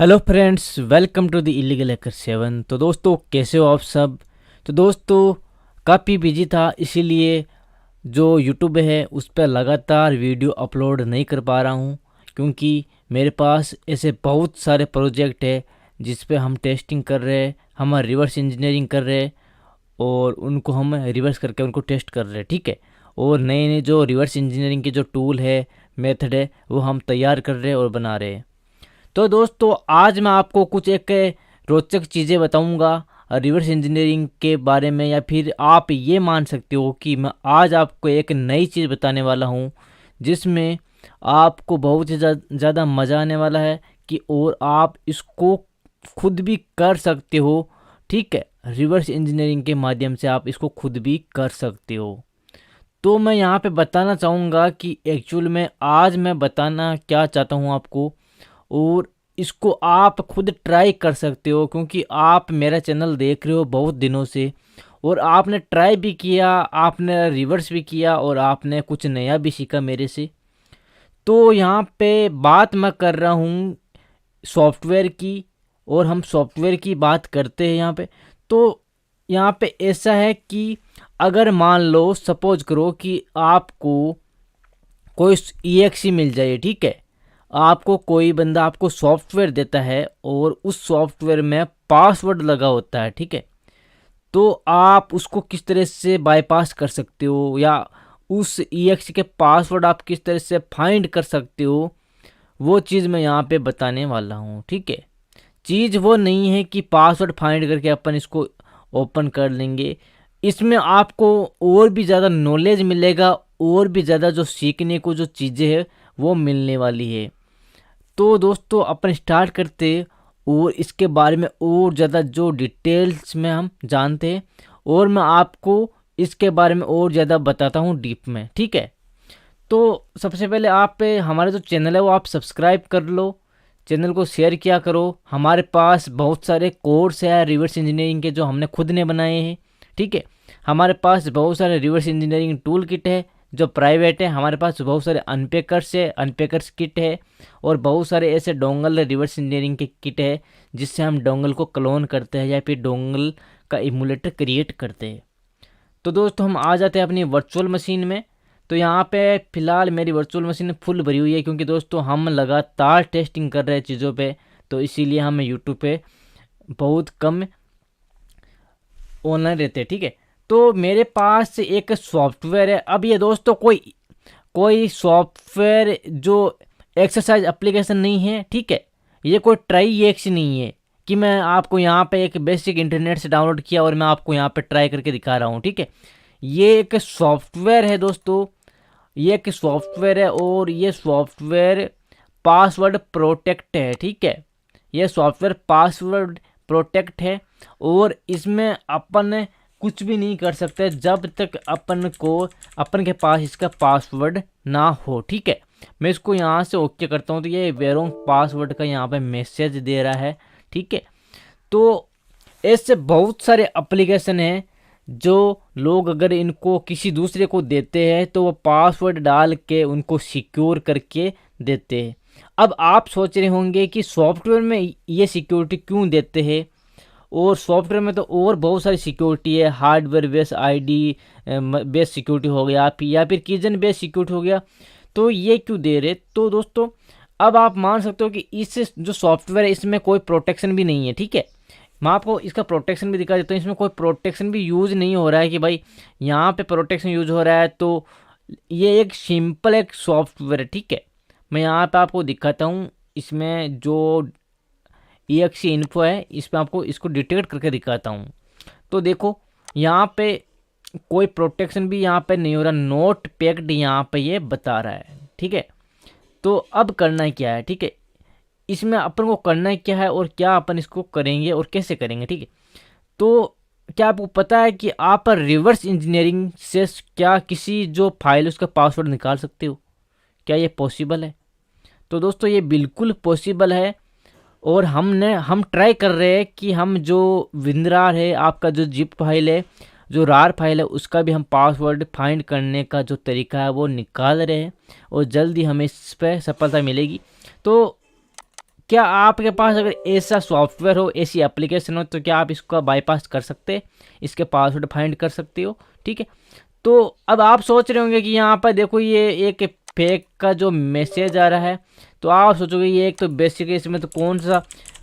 Hello friends, welcome to the illegal hacker 7। तो दोस्तों, कैसे हो आप सब। तो दोस्तों, काफ़ी बिजी था, इसीलिए जो यूट्यूब है उस पर लगातार वीडियो अपलोड नहीं कर पा रहा हूँ, क्योंकि मेरे पास ऐसे बहुत सारे प्रोजेक्ट है जिस पे हम टेस्टिंग कर रहे हैं, हम रिवर्स इंजीनियरिंग कर रहे हैं और उनको हम रिवर्स करके उनको टेस्ट कर रहे हैं। ठीक है। और नए नए जो रिवर्स इंजीनियरिंग के जो टूल है, मेथड है, वो हम तैयार कर रहे हैं और बना रहे हैं। तो दोस्तों, आज मैं आपको कुछ एक रोचक चीज़ें बताऊंगा रिवर्स इंजीनियरिंग के बारे में, या फिर आप ये मान सकते हो कि मैं आज आपको एक नई चीज़ बताने वाला हूँ जिसमें आपको बहुत ही ज़्यादा मज़ा आने वाला है कि और आप इसको खुद भी कर सकते हो। ठीक है। रिवर्स इंजीनियरिंग के माध्यम से आप इसको खुद भी कर सकते हो। तो मैं यहाँ पे बताना चाहूँगा कि एक्चुअल में आज मैं बताना क्या चाहता हूँ आपको, और इसको आप खुद ट्राई कर सकते हो, क्योंकि आप मेरा चैनल देख रहे हो बहुत दिनों से और आपने ट्राई भी किया, आपने रिवर्स भी किया और आपने कुछ नया भी सीखा मेरे से। तो यहाँ पे बात मैं कर रहा हूँ सॉफ्टवेयर की, और हम सॉफ्टवेयर की बात करते हैं यहाँ पे। तो यहाँ पे ऐसा है कि अगर मान लो, सपोज करो कि आपको कोई EXE मिल जाए। ठीक है। आपको कोई बंदा आपको सॉफ्टवेयर देता है और उस सॉफ्टवेयर में पासवर्ड लगा होता है। ठीक है। तो आप उसको किस तरह से बाईपास कर सकते हो, या उस EXE के पासवर्ड आप किस तरह से फाइंड कर सकते हो, वो चीज़ मैं यहाँ पे बताने वाला हूँ। ठीक है। चीज़ वो नहीं है कि पासवर्ड फाइंड करके अपन इसको ओपन कर लेंगे। इसमें आपको और भी ज़्यादा नॉलेज मिलेगा, और भी ज़्यादा जो सीखने को जो चीज़ें हैं वो मिलने वाली है। तो दोस्तों, अपन स्टार्ट करते हैं और इसके बारे में और ज़्यादा जो डिटेल्स में हम जानते हैं, और मैं आपको इसके बारे में और ज़्यादा बताता हूँ डीप में। ठीक है। तो सबसे पहले आप हमारा जो चैनल है वो आप सब्सक्राइब कर लो, चैनल को शेयर किया करो। हमारे पास बहुत सारे कोर्स है रिवर्स इंजीनियरिंग के जो हमने खुद ने बनाए हैं। ठीक है। हमारे पास बहुत सारे रिवर्स इंजीनियरिंग टूल किट है जो प्राइवेट है। हमारे पास बहुत सारे अनपेकर्स है, अनपेकर्स किट है, और बहुत सारे ऐसे डोंगल रिवर्स इंजीनियरिंग के किट है जिससे हम डोंगल को क्लोन करते हैं या फिर डोंगल का इमुलेटर क्रिएट करते हैं। तो दोस्तों, हम आ जाते हैं अपनी वर्चुअल मशीन में। तो यहाँ पे फ़िलहाल मेरी वर्चुअल मशीन फुल भरी हुई है, क्योंकि दोस्तों हम लगातार टेस्टिंग कर रहे हैं चीज़ों पे, तो इसीलिए हम यूट्यूब पे बहुत कम ऑनलाइन रहते हैं। ठीक है। तो मेरे पास एक सॉफ्टवेयर है। अब ये दोस्तों कोई कोई सॉफ्टवेयर जो एक्सरसाइज एप्लीकेशन नहीं है। ठीक है। ये कोई ट्राई एक्स नहीं है कि मैं आपको यहाँ पे एक बेसिक इंटरनेट से डाउनलोड किया और मैं आपको यहाँ पे ट्राई करके दिखा रहा हूँ। ठीक है। ये एक सॉफ्टवेयर है दोस्तों, ये एक सॉफ्टवेयर है, और ये सॉफ्टवेयर पासवर्ड प्रोटेक्ट है। ठीक है। ये सॉफ्टवेयर पासवर्ड प्रोटेक्ट है, और इसमें अपन कुछ भी नहीं कर सकते जब तक अपन के पास इसका पासवर्ड ना हो। ठीक है। मैं इसको यहाँ से ओके करता हूँ, तो ये वेरोंग पासवर्ड का यहाँ पे मैसेज दे रहा है। ठीक है। तो ऐसे बहुत सारे एप्लीकेशन हैं जो लोग अगर इनको किसी दूसरे को देते हैं तो वो पासवर्ड डाल के उनको सिक्योर करके देते हैं। अब आप सोच रहे होंगे कि सॉफ्टवेयर में ये सिक्योरिटी क्यों देते हैं, और सॉफ्टवेयर में तो और बहुत सारी सिक्योरिटी है, hardware base ID base security हो गया, या फिर कीजन बेस सिक्योरिटी हो गया, तो ये क्यों दे रहे। तो दोस्तों, अब आप मान सकते हो कि इस जो सॉफ्टवेयर है इसमें कोई प्रोटेक्शन भी नहीं है। ठीक है। मैं आपको इसका प्रोटेक्शन भी दिखा देता हूँ। इसमें कोई प्रोटेक्शन भी यूज़ नहीं हो रहा है कि भाई यहाँ पे प्रोटेक्शन यूज़ हो रहा है। तो ये एक सिंपल एक सॉफ्टवेयर है। ठीक है। मैं यहाँ पे आपको दिखाता हूँ, इसमें जो EXE इन्फो है इस पर आपको इसको डिटेक्ट करके दिखाता हूँ। तो देखो, यहाँ पे कोई प्रोटेक्शन भी यहाँ पे नहीं हो रहा, नोट पैक्ड यहाँ पे ये बता रहा है। ठीक है। तो अब करना क्या है। ठीक है। इसमें अपन को करना क्या है और क्या अपन इसको करेंगे और कैसे करेंगे। ठीक है। तो क्या आपको पता है कि आप रिवर्स इंजीनियरिंग से क्या किसी जो फाइल उसका पासवर्ड निकाल सकते हो? क्या ये पॉसिबल है? तो दोस्तों, ये बिल्कुल पॉसिबल है, और हम ट्राई कर रहे हैं कि हम जो विनरार है, आपका जो जिप फाइल है, जो रार फाइल है, उसका भी हम पासवर्ड फाइंड करने का जो तरीका है वो निकाल रहे हैं, और जल्दी हमें इस पर सफलता मिलेगी। तो क्या आपके पास अगर ऐसा सॉफ्टवेयर हो, ऐसी एप्लीकेशन हो, तो क्या आप इसको बाईपास कर सकते हैं, इसके पासवर्ड फाइंड कर सकते हो। ठीक है, तो अब आप सोच रहे होंगे कि यहाँ पर देखो ये एक फेक का जो मैसेज आ रहा है, तो आप सोचोगे ये एक तो बेसिक है, इसमें तो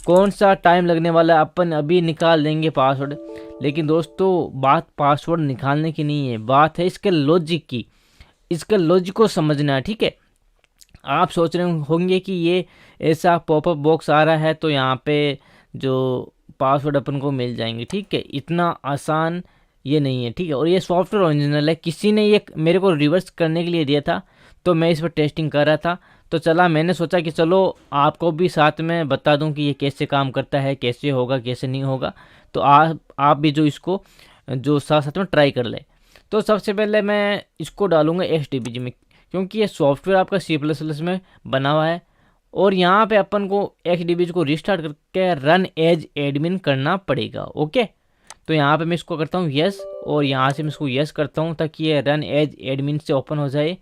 कौन सा टाइम लगने वाला है, अपन अभी निकाल देंगे पासवर्ड। लेकिन दोस्तों बात पासवर्ड निकालने की नहीं है, बात है इसके लॉजिक की। इसके लॉजिक को समझना है। ठीक है, आप सोच रहे होंगे कि ये ऐसा पॉपअप बॉक्स आ रहा है तो यहाँ पे जो पासवर्ड अपन को मिल जाएंगे। ठीक है, इतना आसान ये नहीं है। ठीक है, और ये सॉफ्टवेयर ओरिजिनल है, किसी ने ये मेरे को रिवर्स करने के लिए दिया था, तो मैं इस पर टेस्टिंग कर रहा था। तो चला, मैंने सोचा कि चलो आपको भी साथ में बता दूं कि ये कैसे काम करता है, कैसे होगा कैसे नहीं होगा। तो आप भी जो इसको जो साथ साथ में ट्राई कर ले। तो सबसे पहले मैं इसको डालूंगा HDBG में, क्योंकि ये सॉफ्टवेयर आपका C++ में बना हुआ है। और यहाँ पे अपन को HDBG को रिस्टार्ट करके रन एज एडमिन करना पड़ेगा। ओके, तो यहाँ पे मैं इसको करता हूँ यस, और यहाँ से मैं इसको यस करता हूँ ताकि ये रन एज एडमिन से ओपन हो जाए।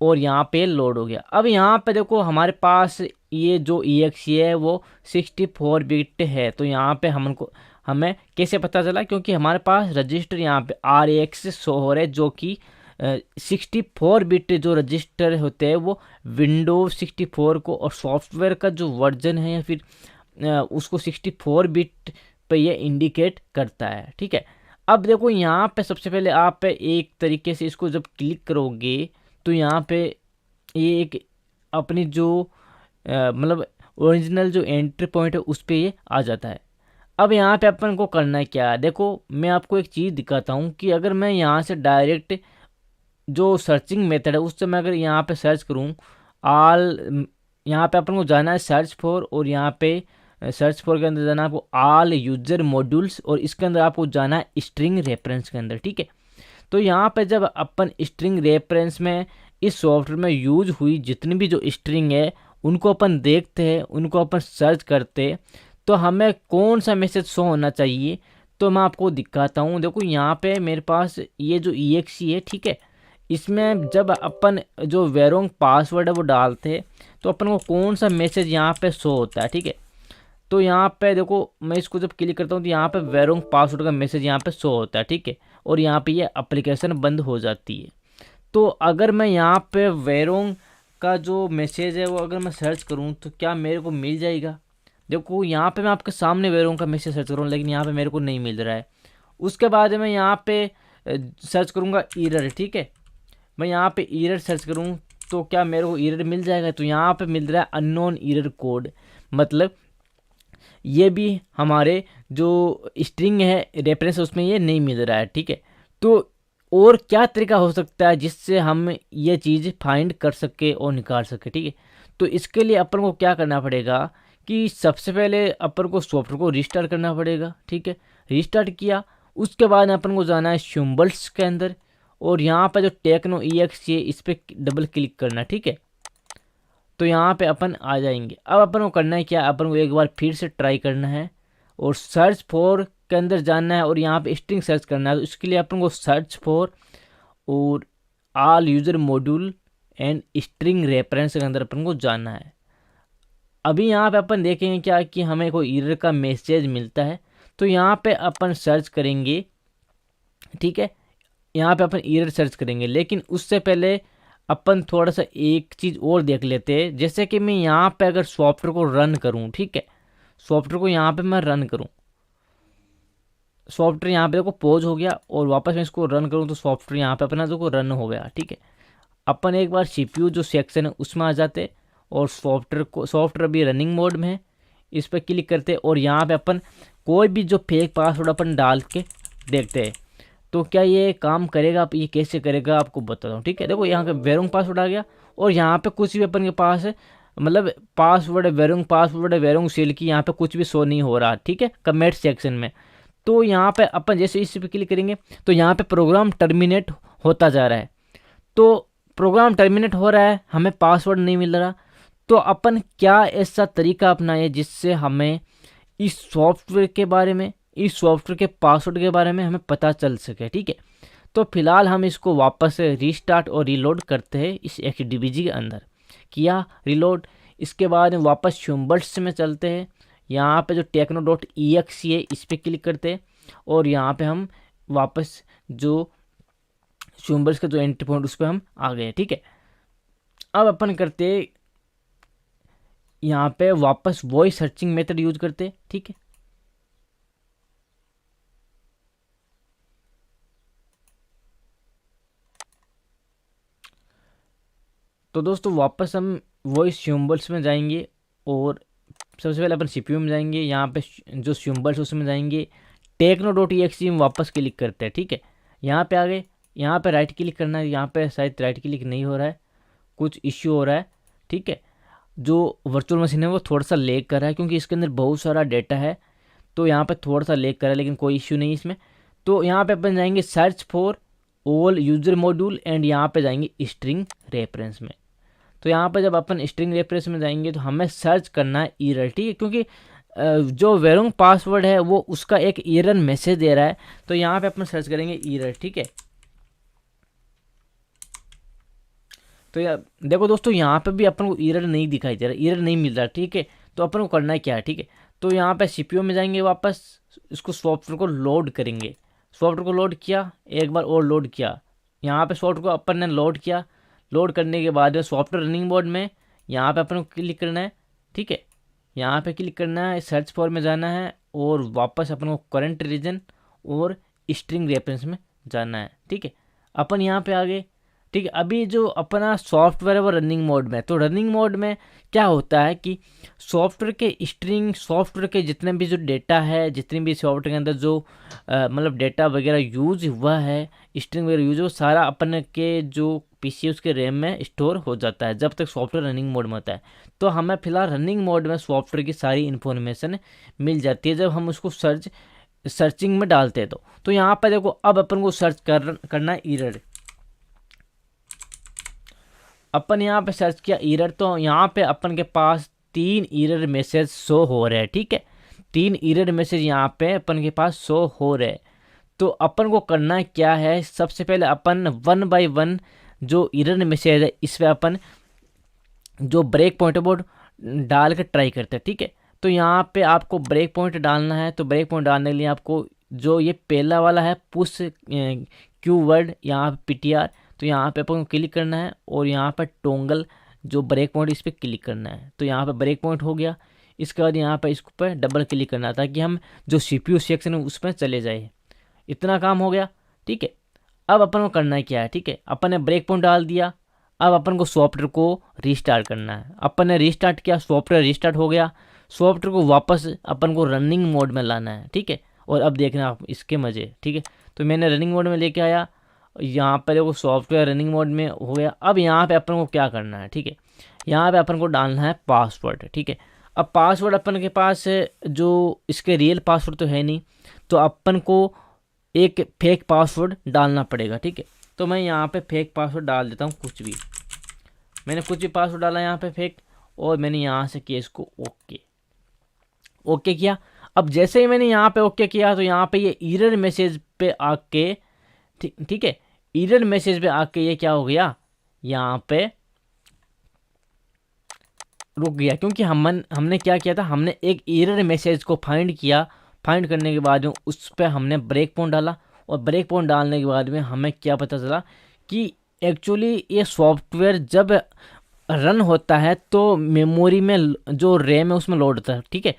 और यहाँ पे लोड हो गया। अब यहाँ पे देखो हमारे पास ये जो EXE है वो 64 बिट है। तो यहाँ पे हमें कैसे पता चला, क्योंकि हमारे पास रजिस्टर यहाँ पे RX शो हो रहे, जो कि 64 बिट जो रजिस्टर होते हैं वो विंडोज 64 को और सॉफ्टवेयर का जो वर्जन है या फिर उसको 64 बिट पे ये इंडिकेट करता है। ठीक है, अब देखो यहाँ पे सबसे पहले आप एक तरीके से इसको जब क्लिक करोगे तो यहाँ पे ये एक अपनी जो मतलब ओरिजिनल जो एंट्री पॉइंट है उस पर ये आ जाता है। अब यहाँ पे अपन को करना है क्या, देखो मैं आपको एक चीज़ दिखाता हूँ कि अगर मैं यहाँ से डायरेक्ट जो सर्चिंग मेथड है उससे मैं अगर यहाँ पे सर्च करूँ यहाँ पे अपन को जाना है सर्च फॉर, और यहाँ पे सर्च फॉर के अंदर जाना है आपको ऑल यूजर मॉड्यूल्स, और इसके अंदर आपको जाना है स्ट्रिंग रेफरेंस के अंदर। ठीक है, तो यहाँ पे जब अपन स्ट्रिंग रेफरेंस में इस सॉफ्टवेयर में यूज हुई जितनी भी जो स्ट्रिंग है उनको अपन देखते हैं, उनको अपन सर्च करते हैं, तो हमें कौन सा मैसेज शो होना चाहिए। तो मैं आपको दिखाता हूँ। देखो यहाँ पे मेरे पास ये जो EXE है, ठीक है, इसमें जब अपन जो वेरोंग पासवर्ड है वो डालते हैं तो अपन को कौन सा मैसेज यहाँ पे शो होता है। ठीक है, तो यहाँ पे देखो मैं इसको जब क्लिक करता हूँ तो यहाँ पे वेरोंग पासवर्ड का मैसेज यहाँ पे शो होता है। ठीक है, और यहाँ पे ये एप्लीकेशन बंद हो जाती है। तो अगर मैं यहाँ पे वेरोंग का जो मैसेज है वो अगर मैं सर्च करूँ तो क्या मेरे को मिल जाएगा। देखो यहाँ पे मैं आपके सामने वेरोंग का मैसेज सर्च करूँ, लेकिन यहाँ पे मेरे को नहीं मिल रहा है। उसके बाद मैं यहाँ पे सर्च करूँगा एरर। ठीक है, मैं यहाँ पे एरर सर्च करूँ तो क्या मेरे को एरर मिल जाएगा। तो यहाँ पे मिल रहा है अननोन एरर कोड, मतलब ये भी हमारे जो स्ट्रिंग है रेफरेंस उसमें ये नहीं मिल रहा है। ठीक है, तो और क्या तरीका हो सकता है जिससे हम ये चीज़ फाइंड कर सके और निकाल सके। ठीक है, तो इसके लिए अपन को क्या करना पड़ेगा कि सबसे पहले अपन को सॉफ्टवेयर को रिस्टार्ट करना पड़ेगा। ठीक है, रिस्टार्ट किया, उसके बाद अपन को जाना है सिम्बल्स के अंदर, और यहाँ पर जो टेक्नो EXE है इस पर डबल क्लिक करना। ठीक है, तो यहाँ पे अपन आ जाएंगे। अब अपन को करना है क्या, अपन को एक बार फिर से ट्राई करना है और सर्च फॉर के अंदर जाना है और यहाँ पे स्ट्रिंग सर्च करना है। तो इसके लिए अपन को सर्च फॉर और all user module and string reference के अंदर अपन को जाना है। अभी यहाँ पे अपन देखेंगे क्या कि हमें कोई एरर का मैसेज मिलता है, तो यहाँ पे अपन सर्च करेंगे। ठीक है, यहाँ पे अपन एरर सर्च करेंगे, लेकिन उससे पहले अपन थोड़ा सा एक चीज़ और देख लेते हैं। जैसे कि मैं यहाँ पे अगर सॉफ्टवेयर को रन करूँ, ठीक है, सॉफ्टवेयर को यहाँ पे मैं रन करूँ, सॉफ्टवेयर यहाँ पे देखो पॉज हो गया, और वापस मैं इसको रन करूँ तो सॉफ्टवेयर यहाँ पे अपना देखो रन हो गया। ठीक है, अपन एक बार CPU जो सेक्शन है उसमें आ जाते और सॉफ्टवेयर अभी रनिंग मोड में है, इस पर क्लिक करते और यहाँ पे अपन कोई भी जो फेक पासवर्ड अपन डाल के देखते हैं तो क्या ये काम करेगा। आप ये कैसे करेगा आपको बताता हूँ। ठीक है, देखो यहाँ का वेरोंग पासवर्ड आ गया, और यहाँ पे कुछ भी अपन के पास है, मतलब पासवर्ड है वेरोंग सेल की, यहाँ पे कुछ भी शो नहीं हो रहा। ठीक है, कमेंट सेक्शन में। तो यहाँ पे अपन जैसे इस पर क्लिक करेंगे तो यहाँ पे प्रोग्राम टर्मिनेट होता जा रहा है। तो प्रोग्राम टर्मिनेट हो रहा है, हमें पासवर्ड नहीं मिल रहा, तो अपन क्या ऐसा तरीका अपनाए जिससे हमें इस सॉफ्टवेयर के बारे में, इस सॉफ्टवेयर के पासवर्ड के बारे में हमें पता चल सके। ठीक है, तो फिलहाल हम इसको वापस रिस्टार्ट और रीलोड करते हैं इस HDBG के अंदर। किया रीलोड, इसके बाद वापस सिम्बल्स में चलते हैं। यहाँ पे जो techno.exe है इस पर क्लिक करते हैं और यहाँ पे हम वापस जो सिम्बल्स का जो एंट्री पॉइंट उस पर हम आ गए। ठीक है, अब अपन करते यहाँ पे वापस वॉइस सर्चिंग मेथड यूज करते। ठीक है, तो दोस्तों वापस हम वॉइस सिम्बल्स में जाएंगे और सबसे पहले अपन सीपीयू में जाएंगे। यहाँ पे जो सिम्बल्स उसमें जाएंगे, techno.exe में वापस क्लिक करते हैं। ठीक है, यहाँ पे आ गए, यहाँ पे राइट क्लिक करना है। यहाँ पे शायद राइट क्लिक नहीं हो रहा है, कुछ इश्यू हो रहा है। ठीक है, जो वर्चुअल मशीन है वो थोड़ा सा लेग कर रहा है क्योंकि इसके अंदर बहुत सारा डेटा है, तो यहाँ पे थोड़ा सा लेग कर रहा है, लेकिन कोई इश्यू नहीं इसमें। तो यहाँ पे अपन जाएंगे search for all user module and यहाँ पे जाएंगे स्ट्रिंग रेफरेंस में। तो यहाँ पर जब अपन स्ट्रिंग रेफरेंस में जाएंगे तो हमें सर्च करना है एरर। ठीक है, क्योंकि जो वेरोंग पासवर्ड है वो उसका एक एरर मैसेज दे रहा है, तो यहाँ पे अपन सर्च करेंगे एरर। ठीक है, तो यार देखो दोस्तों यहाँ पे भी अपन को एरर नहीं दिखाई दे रहा, एरर नहीं मिल रहा। ठीक है, तो अपन को करना है क्या है। ठीक है, तो यहाँ पे सीपीयू में जाएंगे, वापस इसको सॉफ्टवेयर को लोड करेंगे। सॉफ्टवेयर को लोड किया, एक बार और लोड किया, यहाँ पे सॉफ्टवेयर को अपन ने लोड किया। लोड करने के बाद सॉफ्टवेयर रनिंग मोड में यहाँ पे अपन को क्लिक करना है। ठीक है, यहाँ पे क्लिक करना है, सर्च फॉर में जाना है और वापस अपन को करंट रीजन और स्ट्रिंग रेफरेंस में जाना है। ठीक है, अपन यहाँ पे आ गए। ठीक है, अभी जो अपना सॉफ्टवेयर है वो रनिंग मोड में, तो रनिंग मोड में क्या होता है कि सॉफ्टवेयर के स्ट्रिंग, सॉफ्टवेयर के जितने भी जो डेटा है, जितनी भी सॉफ्टवेयर के अंदर जो मतलब डेटा वगैरह यूज हुआ है, स्ट्रिंग वगैरह यूज, वो सारा अपन के जो पीसी उसके रैम में स्टोर हो जाता है जब तक सॉफ्टवेयर रनिंग मोड में होता है। तो हमें फिलहाल रनिंग मोड में सॉफ्टवेयर की सारी इन्फॉर्मेशन मिल जाती है जब हम उसको सर्चिंग में डालते हैं। तो यहाँ पर देखो, अब अपन को सर्च करना है एरर। अपन यहाँ पे सर्च किया एरर, तो यहाँ पे अपन के पास 3 एरर मैसेज शो हो रहे हैं। ठीक है, 3 एरर मैसेज यहाँ पे अपन के पास शो हो रहे हैं। तो अपन को करना क्या है, सबसे पहले अपन 1 बाय 1 जो एरर मैसेज है इस पर अपन जो ब्रेक पॉइंट बोर्ड डाल के ट्राई करते हैं। ठीक है, तो यहाँ पे आपको ब्रेक पॉइंट डालना है। तो ब्रेक पॉइंट डालने के लिए आपको जो ये पहला वाला है पुश क्यू वर्ड, यहाँ पे पीटीआर, तो यहाँ पे अपन को क्लिक करना है और यहाँ पर टोंगल जो ब्रेक पॉइंट इस पर क्लिक करना है। तो यहाँ पे ब्रेक पॉइंट हो गया। इसके बाद यहाँ पे इसको पर डबल क्लिक करना है ताकि हम जो सीपीयू सेक्शन है उस पर चले जाए। इतना काम हो गया। ठीक है, अब अपन को करना है क्या है। ठीक है, अपन ने ब्रेक पॉइंट डाल दिया, अब अपन को सॉफ्टवेयर को रीस्टार्ट करना है। अपन ने रीस्टार्ट किया, सॉफ्टवेयर रीस्टार्ट हो गया। सॉफ्टवेयर को वापस अपन को रनिंग मोड में लाना है। ठीक है, और अब देखना आप इसके मज़े। ठीक है, तो मैंने रनिंग मोड में लेके आया, यहाँ पर देखो सॉफ्टवेयर रनिंग मोड में हो गया। अब यहाँ पे अपन को क्या करना है। ठीक है, यहाँ पे अपन को डालना है पासवर्ड। ठीक है, अब पासवर्ड अपन के पास जो इसके रियल पासवर्ड तो है नहीं, तो अपन को एक फेक पासवर्ड डालना पड़ेगा। ठीक है, तो मैं यहाँ पे फेक पासवर्ड डाल देता हूँ, कुछ भी। मैंने कुछ भी पासवर्ड डाला यहाँ पे फेक, और मैंने यहाँ से किया इसको ओके किया। अब जैसे ही मैंने यहाँ पे ओके किया तो यहाँ पे ये एरर मैसेज पे आके, ठीक है, एरर मैसेज पे आके ये क्या हो गया, यहाँ पे रुक गया। क्योंकि हमने क्या किया था, हमने एक एरर मैसेज को फाइंड किया। फाइंड करने के बाद में उस पर हमने ब्रेक पॉइंट डाला, और ब्रेक पॉइंट डालने के बाद में हमें क्या पता चला कि एक्चुअली ये सॉफ्टवेयर जब रन होता है तो मेमोरी में जो रैम है उसमें लोड होता है। ठीक है,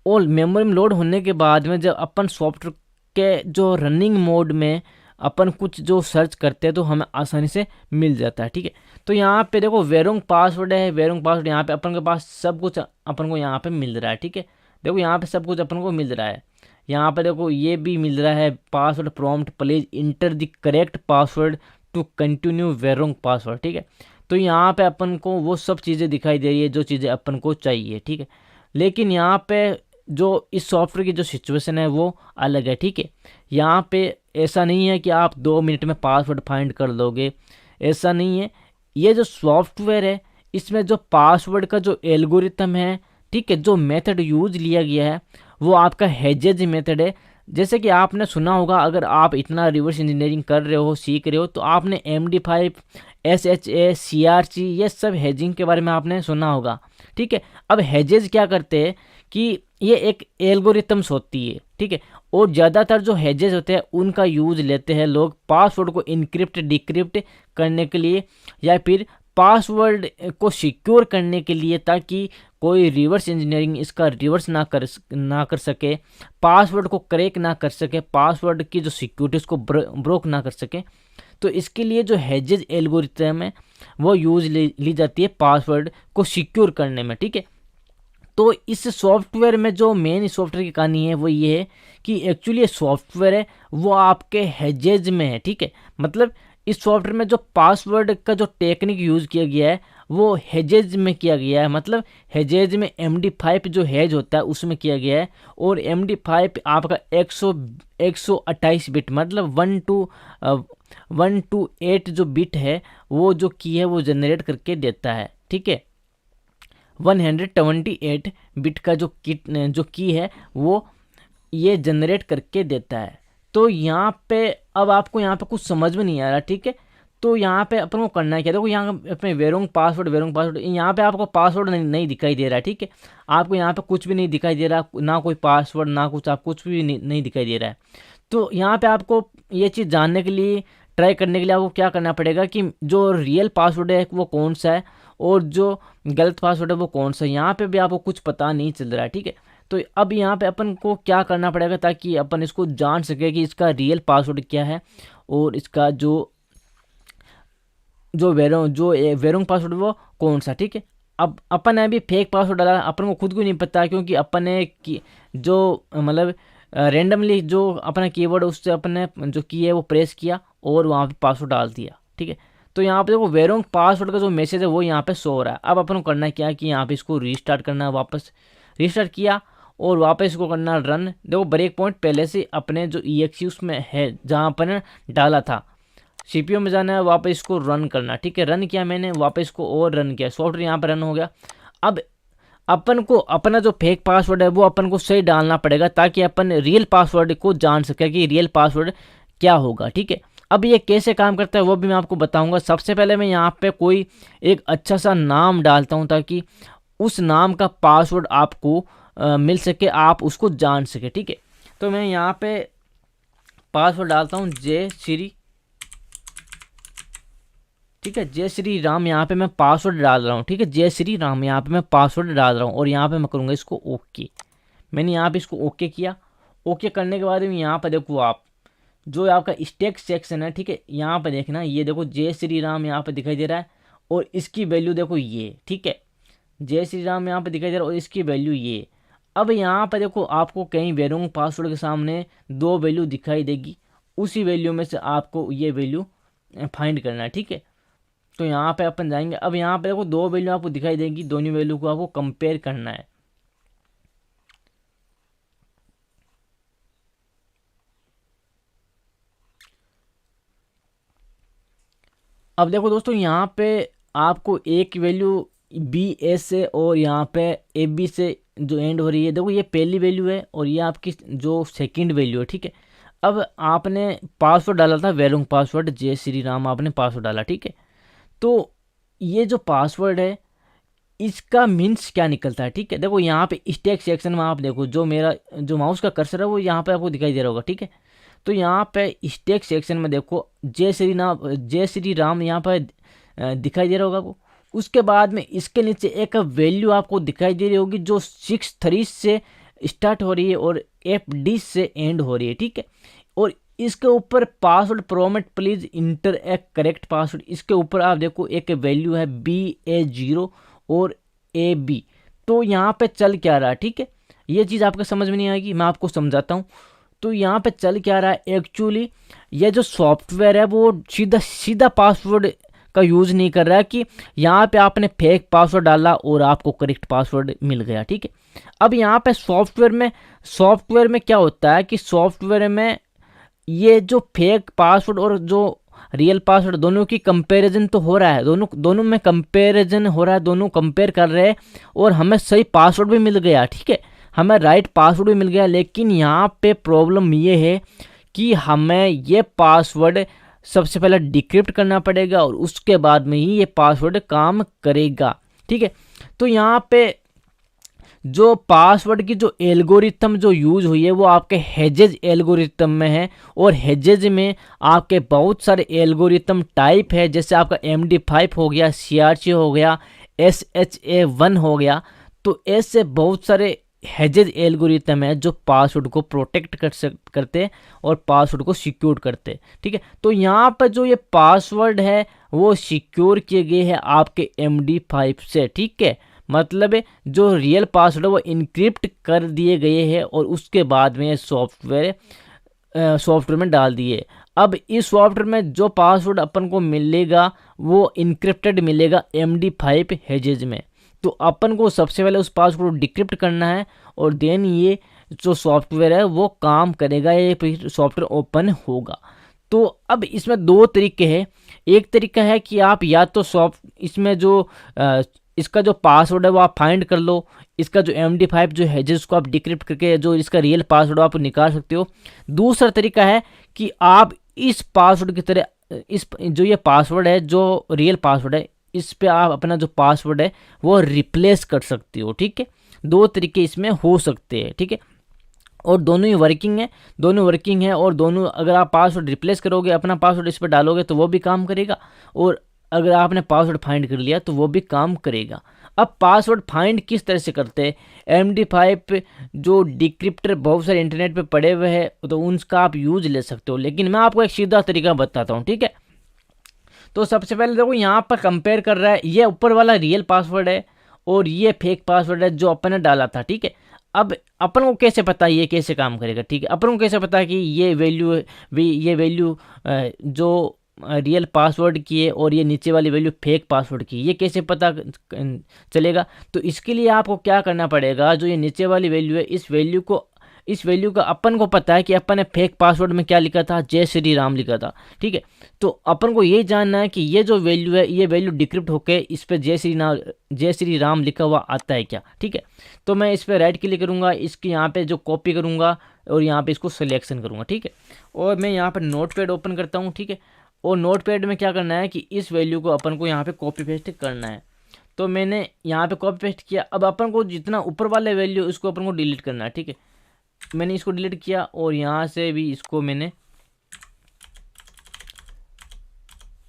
और मेमोरी में लोड होने के बाद में जब अपन सॉफ्टवेयर के जो रनिंग मोड में अपन कुछ जो सर्च करते हैं तो हमें आसानी से मिल जाता है। ठीक है, तो यहाँ पे देखो वेरोंग पासवर्ड है, वेरोंग पासवर्ड यहाँ पे अपन के पास सब कुछ अपन को यहाँ पे मिल रहा है। ठीक है, देखो यहाँ पे सब कुछ अपन को मिल रहा है। यहाँ पे देखो ये भी मिल रहा है, password prompt please enter the correct password to continue wrong password. ठीक है, तो यहाँ पे अपन को वो सब चीज़ें दिखाई दे रही है जो चीज़ें अपन को चाहिए। ठीक है, लेकिन यहाँ पे जो इस सॉफ्टवेयर की जो सिचुएशन है वो अलग है। ठीक है, यहाँ पे ऐसा नहीं है कि आप 2 मिनट में पासवर्ड फाइंड कर लोगे, ऐसा नहीं है। ये जो सॉफ्टवेयर है इसमें जो पासवर्ड का जो एल्गोरिथम है, ठीक है, जो मेथड यूज लिया गया है वो आपका हेजेज मेथड है। जैसे कि आपने सुना होगा, अगर आप इतना रिवर्स इंजीनियरिंग कर रहे हो, सीख रहे हो, तो आपने MD5 SHA, CRC, ये सब हेजिंग के बारे में आपने सुना होगा, ठीक है। अब हेजेज क्या करते हैं कि ये एक एल्गोरिथम्स होती है, ठीक है, और ज़्यादातर जो हेजेज होते हैं उनका यूज़ लेते हैं लोग पासवर्ड को इनक्रिप्ट डिक्रिप्ट करने के लिए, या फिर पासवर्ड को सिक्योर करने के लिए, ताकि कोई रिवर्स इंजीनियरिंग इसका रिवर्स ना कर सके, पासवर्ड को क्रैक ना कर सके, पासवर्ड की जो सिक्योरिटी उसको ब्रोक ना कर सके। तो इसके लिए जो हेजेज एल्गोरिथम है वो यूज ली जाती है पासवर्ड को सिक्योर करने में, ठीक है। तो इस सॉफ्टवेयर में जो मेन सॉफ्टवेयर की कहानी है वो ये है कि एक्चुअली ये सॉफ्टवेयर है वो आपके हेजेज में है, ठीक है। मतलब इस सॉफ्टवेयर में जो पासवर्ड का जो टेक्निक यूज़ किया गया है वो हेजेज में किया गया है। मतलब हेजेज में MD5 जो हेज होता है उसमें किया गया है, और MD5 आपका 128 बिट, मतलब 1 to 8 जो बिट है वो जो की है वो जनरेट करके देता है, ठीक है। 128 बिट का जो की है वो ये जनरेट करके देता है। तो यहाँ पे अब आपको यहाँ पे कुछ समझ में नहीं आ रहा, ठीक है। तो यहाँ पे अपन को करना है क्या, देखो यहाँ अपने वेरोंग पासवर्ड यहाँ पे आपको पासवर्ड नहीं दिखाई दे रहा है, ठीक है। आपको यहाँ पे कुछ भी नहीं दिखाई दे रहा, ना कोई पासवर्ड ना कुछ, आप कुछ भी नहीं दिखाई दे रहा है। तो यहाँ पे आपको ये चीज़ जानने के लिए, ट्राई करने के लिए आपको क्या करना पड़ेगा कि जो रियल पासवर्ड है वो कौन सा है और जो गलत पासवर्ड है वो कौन सा है। यहाँ पे भी आपको कुछ पता नहीं चल रहा है, ठीक है। तो अब यहाँ पे अपन को क्या करना पड़ेगा ताकि अपन इसको जान सके कि इसका रियल पासवर्ड क्या है और इसका जो वेरोंग पासवर्ड वो कौन सा, ठीक है। अब अपन ने अभी फेक पासवर्ड डाला, अपन को खुद को नहीं पता, क्योंकि अपन ने जो मतलब रेंडमली जो अपना कीवर्ड उससे अपन ने जो की है वो प्रेस किया और वहाँ पे पासवर्ड डाल दिया, ठीक है। तो यहाँ पे देखो वेरोंग पासवर्ड का जो मैसेज है वो यहाँ पे शो हो रहा है। अब अपन को करना क्या है कि यहाँ पे इसको रीस्टार्ट करना है, वापस रीस्टार्ट किया और वापस इसको करना रन। देखो ब्रेक पॉइंट पहले से अपने जो EXE उसमें है जहाँ अपन ने डाला था, CPU में जाना है, वापस इसको रन करना, ठीक है। रन किया मैंने, वापस इसको और रन किया, सॉफ्टवेयर यहाँ पर रन हो गया। अब अपन को अपना जो फेक पासवर्ड है वो अपन को सही डालना पड़ेगा ताकि अपन रियल पासवर्ड को जान सके कि रियल पासवर्ड क्या होगा, ठीक है। अब ये कैसे काम करता है वो भी मैं आपको बताऊंगा। सबसे पहले मैं यहाँ पे कोई एक अच्छा सा नाम डालता हूँ ताकि उस नाम का पासवर्ड आपको मिल सके, आप उसको जान सके, ठीक है। तो मैं यहाँ पे पासवर्ड डालता हूँ जय श्री, ठीक है, जय श्री राम। यहाँ पे मैं पासवर्ड डाल रहा हूँ, ठीक है, जय श्री राम यहाँ पे मैं पासवर्ड डाल रहा हूँ और यहाँ पे मैं करूँगा इसको ओके। मैंने यहाँ पे इसको ओके किया। ओके करने के बाद में यहाँ पे देखो आप जो आपका स्टैक सेक्शन है, ठीक है, यहाँ पे देखना, ये देखो जय श्री राम यहाँ पे दिखाई दे रहा है और इसकी वैल्यू देखो ये, ठीक है, जय श्री राम यहाँ पे दिखाई दे रहा है और इसकी वैल्यू ये। अब यहाँ पे देखो आपको कहीं वेरोंग पासवर्ड के सामने 2 वैल्यू दिखाई देगी, उसी वैल्यू में से आपको ये वैल्यू फाइंड करना है, ठीक है। तो यहाँ पे अपन जाएंगे। अब यहाँ पे देखो 2 वैल्यू आपको दिखाई देंगी, दोनों वैल्यू को आपको कंपेयर करना है। अब देखो दोस्तों यहाँ पे आपको एक वैल्यू BS से और यहाँ पे AB से जो एंड हो रही है, देखो ये पहली वैल्यू है और ये आपकी जो सेकंड वैल्यू है, ठीक है। अब आपने पासवर्ड डाला था वेरोंग पासवर्ड जय श्री राम, आपने पासवर्ड डाला, ठीक है। तो ये जो पासवर्ड है इसका मीन्स क्या निकलता है, ठीक है। देखो यहाँ पे स्टैक सेक्शन में आप देखो जो मेरा जो माउस का कर्सर है वो यहाँ पे आपको दिखाई दे रहा होगा, ठीक है। तो यहाँ पे स्टैक सेक्शन में देखो जय श्री राम यहाँ पे दिखाई दे रहा होगा आपको। उसके बाद में इसके नीचे एक वैल्यू आपको दिखाई दे रही होगी जो 63 से स्टार्ट हो रही है और FD से एंड हो रही है, ठीक है। और इसके ऊपर password prompt please enter a correct password, इसके ऊपर आप देखो एक वैल्यू है BA0 और AB। तो यहाँ पे चल क्या रहा है, ठीक है, ये चीज़ आपको समझ में नहीं आएगी, मैं आपको समझाता हूँ। तो यहाँ पे चल क्या रहा है, एक्चुअली ये जो सॉफ्टवेयर है वो सीधा पासवर्ड का यूज़ नहीं कर रहा है कि यहाँ पे आपने फेक पासवर्ड डाला और आपको करेक्ट पासवर्ड मिल गया, ठीक है। अब यहाँ पे सॉफ्टवेयर में क्या होता है कि सॉफ्टवेयर में ये जो फेक पासवर्ड और जो रियल पासवर्ड दोनों की कंपैरिजन तो हो रहा है, दोनों में कंपैरिजन हो रहा है, दोनों कंपेयर कर रहे हैं और हमें सही पासवर्ड भी मिल गया, ठीक है, हमें राइट पासवर्ड भी मिल गया। लेकिन यहाँ पे प्रॉब्लम ये है कि हमें ये पासवर्ड सबसे पहले डिक्रिप्ट करना पड़ेगा और उसके बाद में ही ये पासवर्ड काम करेगा। ठीक है, तो यहाँ पे जो पासवर्ड की जो एल्गोरिथम जो यूज हुई है वो आपके हेजेज एल्गोरिथम में है, और हेजेज में आपके बहुत सारे एल्गोरिथम टाइप है, जैसे आपका MD5 हो गया, CRC हो गया, SHA-1 हो गया। तो ऐसे बहुत सारे हेजेज एल्गोरिथम है जो पासवर्ड को प्रोटेक्ट करते और पासवर्ड को सिक्योर करते। ठीक है, तो यहाँ पर जो ये पासवर्ड है वो सिक्योर किए गए हैं आपके MD5 से। ठीक है, मतलब जो रियल पासवर्ड है वो इनक्रिप्ट कर दिए गए हैं और उसके बाद में सॉफ्टवेयर में डाल दिए। अब इस सॉफ्टवेयर में जो पासवर्ड अपन को मिलेगा वो इनक्रिप्टेड मिलेगा MD5 हेजेज में। तो अपन को सबसे पहले उस पासवर्ड को डिक्रिप्ट करना है और देन ये जो सॉफ्टवेयर है वो काम करेगा, ये फिर सॉफ्टवेयर ओपन होगा। तो अब इसमें दो तरीके हैं। एक तरीका है कि आप या तो इसमें जो इसका जो पासवर्ड है वो आप फाइंड कर लो, इसका जो MD5 जो है जिसको आप डिक्रिप्ट करके जो इसका रियल पासवर्ड आप निकाल सकते हो। दूसरा तरीका है कि आप इस पासवर्ड की तरह इस जो ये पासवर्ड है जो रियल पासवर्ड है इस पे आप अपना जो पासवर्ड है वो रिप्लेस कर सकते हो। ठीक है, दो तरीके इसमें हो सकते हैं। ठीक है, और दोनों ही वर्किंग है, और दोनों अगर आप पासवर्ड रिप्लेस करोगे अपना पासवर्ड इस पर डालोगे तो वो भी काम करेगा, और अगर आपने पासवर्ड फाइंड कर लिया तो वो भी काम करेगा। अब पासवर्ड फाइंड किस तरह से करते हैं? MD5 जो डिक्रिप्टर बहुत सारे इंटरनेट पे पड़े हुए हैं तो उनका आप यूज ले सकते हो, लेकिन मैं आपको एक सीधा तरीका बताता हूँ। ठीक है, तो सबसे पहले देखो यहाँ पर कंपेयर कर रहा है, ये ऊपर वाला रियल पासवर्ड है और ये फेक पासवर्ड है जो अपन ने डाला था। ठीक है, अब अपन को कैसे पता ये कैसे काम करेगा? ठीक है, अपन को कैसे पता कि ये वैल्यू जो रियल पासवर्ड की है और ये नीचे वाली वैल्यू फेक पासवर्ड की, ये कैसे पता चलेगा? तो इसके लिए आपको क्या करना पड़ेगा, जो ये नीचे वाली वैल्यू है इस वैल्यू का अपन को पता है कि अपन ने फेक पासवर्ड में क्या लिखा था, जय श्री राम लिखा था। ठीक है, तो अपन को ये जानना है कि ये जो वैल्यू है ये वैल्यू डिक्रिप्ट होके इस पर जय श्री राम लिखा हुआ आता है क्या। ठीक है, तो मैं इस पर राइट क्लिक करूँगा, इसकी यहाँ पे जो कॉपी करूँगा और यहाँ पे इसको सिलेक्शन करूँगा। ठीक है, और मैं यहाँ पर नोटपैड ओपन करता हूँ। ठीक है, और नोटपैड में क्या करना है कि इस वैल्यू को अपन को यहाँ पे कॉपी पेस्ट करना है। तो मैंने यहाँ पे कॉपी पेस्ट किया। अब अपन को जितना ऊपर वाले वैल्यू इसको अपन को डिलीट करना है। ठीक है, मैंने इसको डिलीट किया और यहाँ से भी इसको मैंने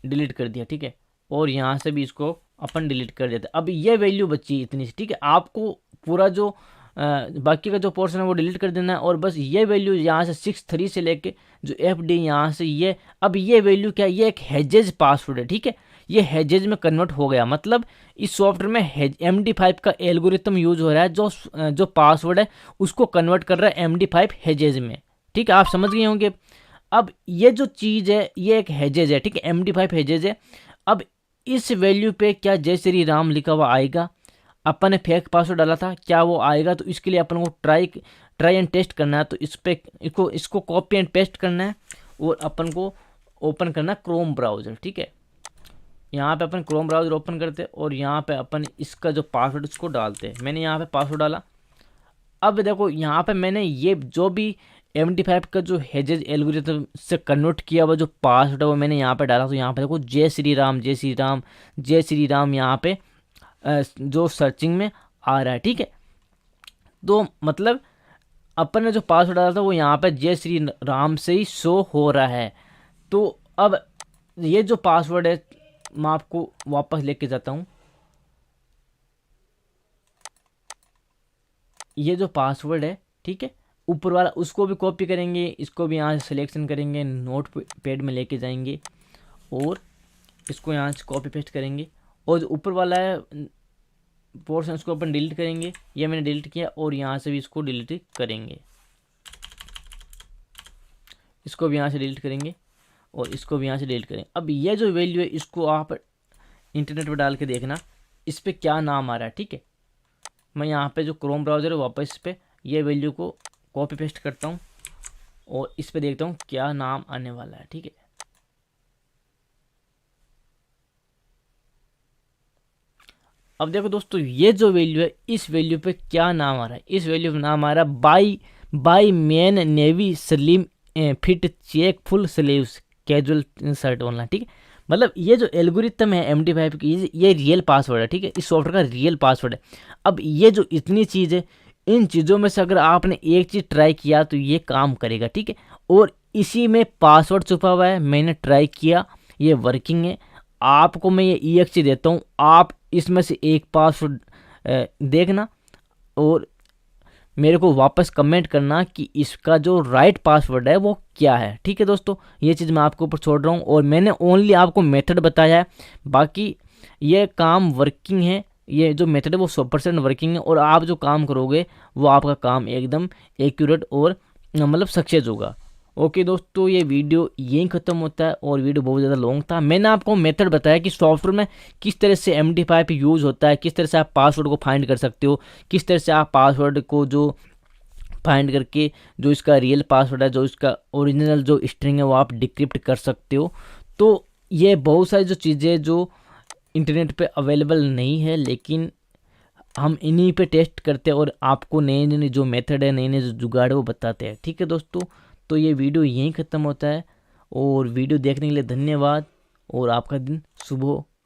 डिलीट कर दिया। ठीक है, और यहाँ से भी इसको अपन डिलीट कर देते। अब ये वैल्यू बची इतनी सी। ठीक है, आपको पूरा जो बाकी का जो पोर्शन है वो डिलीट कर देना है और बस ये वैल्यू यहाँ से 63 से लेके जो FD यहाँ से ये, अब ये वैल्यू क्या है, ये एक हेजेज पासवर्ड है। ठीक है, ये हेजेज में कन्वर्ट हो गया, मतलब इस सॉफ्टवेयर में MD5 का एल्गोरिथम यूज हो रहा है जो पासवर्ड है उसको कन्वर्ट कर रहा है MD5 हेजेज में। ठीक है, आप समझ गए होंगे। अब ये जो चीज़ है ये एक हेजेज है। ठीक है, MD5 हेजेज है। अब इस वैल्यू पे क्या जय श्री राम लिखा हुआ आएगा? अपन ने फेक पासवर्ड डाला था, क्या वो आएगा? तो इसके लिए अपन को ट्राई एंड टेस्ट करना है। तो इसको कॉपी एंड पेस्ट करना है और अपन को ओपन करना है क्रोम ब्राउज़र। ठीक है, यहाँ पे अपन क्रोम ब्राउज़र ओपन करते और यहाँ पे अपन इसका जो पासवर्ड इसको डालते हैं। मैंने यहाँ पे पासवर्ड डाला। अब देखो यहाँ पे मैंने ये जो भी MD5 का जो हेजेज एल्गोरिथम से कन्वर्ट किया हुआ जो पासवर्ड है वो मैंने यहाँ पे डाला। तो यहाँ पे देखो जय श्री राम जय श्री राम जय श्री राम यहाँ पे जो सर्चिंग में आ रहा है। ठीक है, तो मतलब अपन ने जो पासवर्ड डाला था वो यहाँ पे जय श्री राम से ही शो हो रहा है। तो अब ये जो पासवर्ड है मैं आपको वापस लेके जाता हूँ। ये जो पासवर्ड है, ठीक है, ऊपर वाला उसको भी कॉपी करेंगे, इसको भी यहाँ से सिलेक्शन करेंगे, नोट पैड में लेके जाएंगे और इसको यहाँ से कॉपी पेस्ट करेंगे और जो ऊपर वाला है पोर्शन उसको अपन डिलीट करेंगे। ये मैंने डिलीट किया और यहाँ से भी इसको डिलीट करेंगे, इसको भी यहाँ से डिलीट करेंगे और इसको भी यहाँ से डिलीट करेंगे। अब ये जो वैल्यू है इसको आप इंटरनेट पर डाल के देखना इस पर क्या नाम आ रहा है। ठीक है, मैं यहाँ पे जो क्रोम ब्राउज़र है वापस इस पर ये वैल्यू को कॉपी पेस्ट करता हूँ और इस पर देखता हूँ क्या नाम आने वाला है। ठीक है, अब देखो दोस्तों ये जो वैल्यू है इस वैल्यू पे क्या नाम आ रहा है? इस वैल्यू पे नाम आ रहा है by man navy slim fit check full sleeves casual insert online, ठीक है। मतलब ये जो एल्गोरिथम है MD5 की, ये रियल पासवर्ड है, ठीक है, इस सॉफ्टवेयर का रियल पासवर्ड है। अब ये जो इतनी चीज़ है, इन चीज़ों में से अगर आपने एक चीज़ ट्राई किया तो ये काम करेगा, ठीक है। और इसी में पासवर्ड छुपा हुआ है, मैंने ट्राई किया, ये वर्किंग है। आपको मैं ये EXE देता हूँ, आप इसमें से एक पासवर्ड देखना और मेरे को वापस कमेंट करना कि इसका जो राइट पासवर्ड है वो क्या है, ठीक है दोस्तों। ये चीज़ मैं आपके ऊपर छोड़ रहा हूँ और मैंने ओनली आपको मेथड बताया है, बाकी ये काम वर्किंग है। ये जो मेथड है वो 100% वर्किंग है और आप जो काम करोगे वो आपका काम एकदम एक्यूरेट और मतलब सक्सेस होगा। ओके दोस्तों, ये वीडियो यहीं ख़त्म होता है और वीडियो बहुत ज़्यादा लॉन्ग था। मैंने आपको मेथड बताया कि सॉफ्टवेयर में किस तरह से MD5 यूज़ होता है, किस तरह से आप पासवर्ड को फाइंड कर सकते हो, किस तरह से आप पासवर्ड को जो फाइंड करके जो इसका रियल पासवर्ड है, जो इसका ओरिजिनल जो स्ट्रिंग है वो आप डिक्रिप्ट कर सकते हो। तो ये बहुत सारी जो चीज़ें जो इंटरनेट पे अवेलेबल नहीं है, लेकिन हम इन्हीं पे टेस्ट करते हैं और आपको नए नए जो मेथड है, नए नए जो जुगाड़ है वो बताते हैं, ठीक है दोस्तों। तो ये वीडियो यहीं ख़त्म होता है और वीडियो देखने के लिए धन्यवाद और आपका दिन शुभ हो।